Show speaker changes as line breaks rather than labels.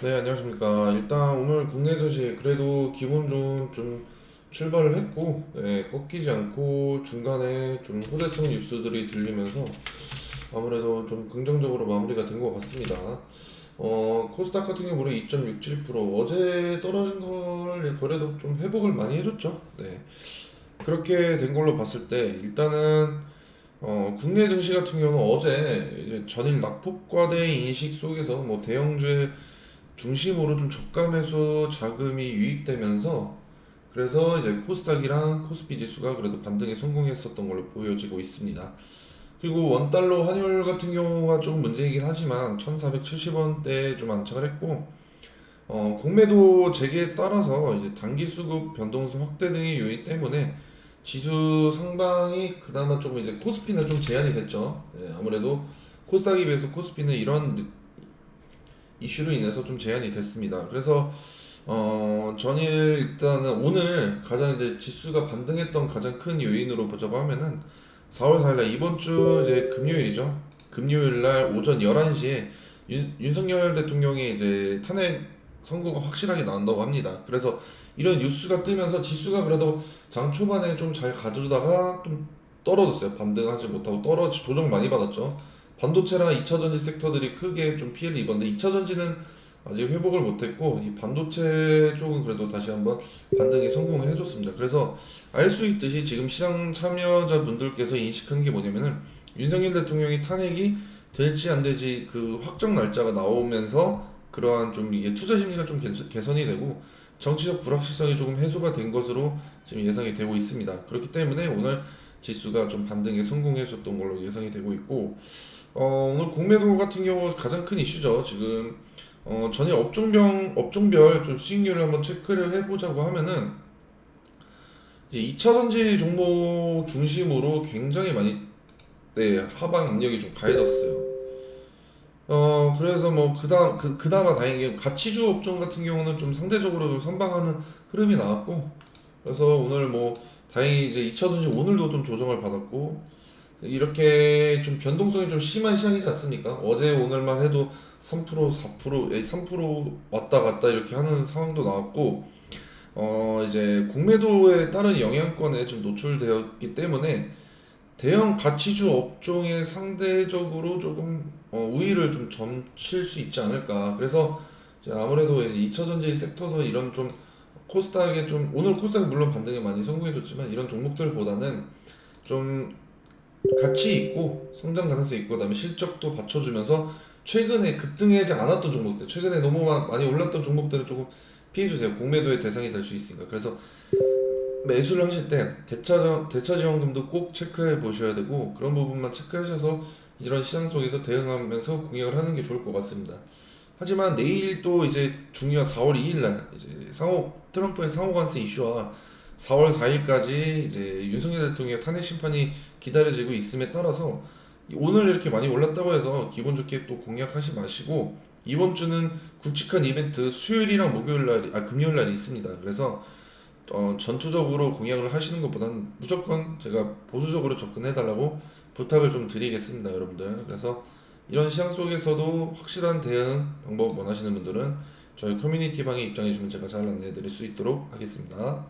네, 안녕하십니까. 일단 오늘 국내 증시 그래도 기본적으로 좀 출발을 했고, 꺾이지 않고 중간에 좀 호재성 뉴스들이 들리면서 아무래도 좀 긍정적으로 마무리가 된 것 같습니다. 코스닥 같은 경우는 2.67% 어제 떨어진 걸 그래도 좀 회복을 많이 해줬죠. 네. 그렇게 된 걸로 봤을 때 일단은 국내 증시 같은 경우는 어제 이제 전일 낙폭과대 인식 속에서 뭐 대형주의 중심으로 좀 저가 매수 자금이 유입되면서 그래서 이제 코스닥이랑 코스피 지수가 그래도 반등에 성공했었던 걸로 보여지고 있습니다. 그리고 원달러 환율 같은 경우가 조금 문제이긴 하지만 1470원대에 좀 안착을 했고 공매도 재개에 따라서 이제 단기 수급 변동성 확대 등의 요인 때문에 지수 상방이 그나마 조금 이제 코스피는 좀 제한이 됐죠. 아무래도 코스닥에 비해서 코스피는 이런 이슈로 인해서 좀 제한이 됐습니다. 그래서 전일 일단은 오늘 가장 이제 지수가 반등했던 가장 큰 요인으로 보자고 하면은 4월 4일날 이번 주 이제 금요일이죠. 금요일 날 오전 11시에 윤석열 대통령의 이제 탄핵 선고가 확실하게 나온다고 합니다. 그래서 이런 뉴스가 뜨면서 지수가 그래도 장 초반에 좀 잘 가주다가 좀 떨어졌어요. 반등하지 못하고 조정 많이 받았죠. 반도체랑 2차전지 섹터들이 크게 좀 피해를 입었는데 2차전지는 아직 회복을 못했고 이 반도체 쪽은 그래도 다시 한번 반등에 성공을 해줬습니다. 그래서 알 수 있듯이 지금 시장 참여자분들께서 인식하는 게 뭐냐면은 윤석열 대통령이 탄핵이 될지 안 될지 그 확정 날짜가 나오면서 그러한 좀 이게 투자 심리가 좀 개선이 되고 정치적 불확실성이 조금 해소가 된 것으로 지금 예상이 되고 있습니다. 그렇기 때문에 오늘 지수가 좀 반등에 성공해줬던 걸로 예상이 되고 있고 오늘 공매도 같은 경우 가장 큰 이슈죠. 지금 전에 업종별 좀 수익률을 한번 체크를 해보자고 하면은 이제 2차 전지 종목 중심으로 굉장히 많이 하방 압력이 좀 가해졌어요. 그래서 뭐 그나마 다행인 게 가치주 업종 같은 경우는 좀 상대적으로 좀 선방하는 흐름이 나왔고 그래서 오늘 뭐 다행히 이제 2차 전지 오늘도 좀 조정을 받았고 이렇게 좀 변동성이 좀 심한 시장이지 않습니까? 어제 오늘만 해도 3% 4% 3% 왔다 갔다 이렇게 하는 상황도 나왔고 이제 공매도에 따른 영향권에 좀 노출되었기 때문에 대형 가치주 업종에 상대적으로 조금 우위를 좀 점칠 수 있지 않을까. 그래서 이제 아무래도 이제 2차전지 섹터도 이런 좀 코스닥에 좀 오늘 코스닥 물론 반등에 많이 성공해줬지만 이런 종목들보다는 좀 가치 있고 성장 가능성 있고 그다음에 실적도 받쳐주면서 최근에 급등하지 않았던 종목들 최근에 너무 많이 올랐던 종목들은 조금 피해주세요. 공매도의 대상이 될 수 있으니까. 그래서 매수를 하실 때 대차 지원금도 꼭 체크해 보셔야 되고 그런 부분만 체크하셔서 이런 시장 속에서 대응하면서 공략을 하는 게 좋을 것 같습니다. 하지만 내일 또 이제 중요한 4월 2일 날 이제 트럼프의 상호 관세 이슈와 4월 4일까지 이제 윤석열 대통령의 탄핵 심판이 기다려지고 있음에 따라서 오늘 이렇게 많이 올랐다고 해서 기분 좋게 또 공략하지 마시고 이번 주는 굵직한 이벤트 수요일이랑 금요일 날이 있습니다. 그래서 전투적으로 공약을 하시는 것보다는 무조건 제가 보수적으로 접근해 달라고 부탁을 좀 드리겠습니다, 여러분들. 그래서 이런 시장 속에서도 확실한 대응 방법 원하시는 분들은 저희 커뮤니티 방에 입장해 주면 제가 잘 안내해 드릴 수 있도록 하겠습니다.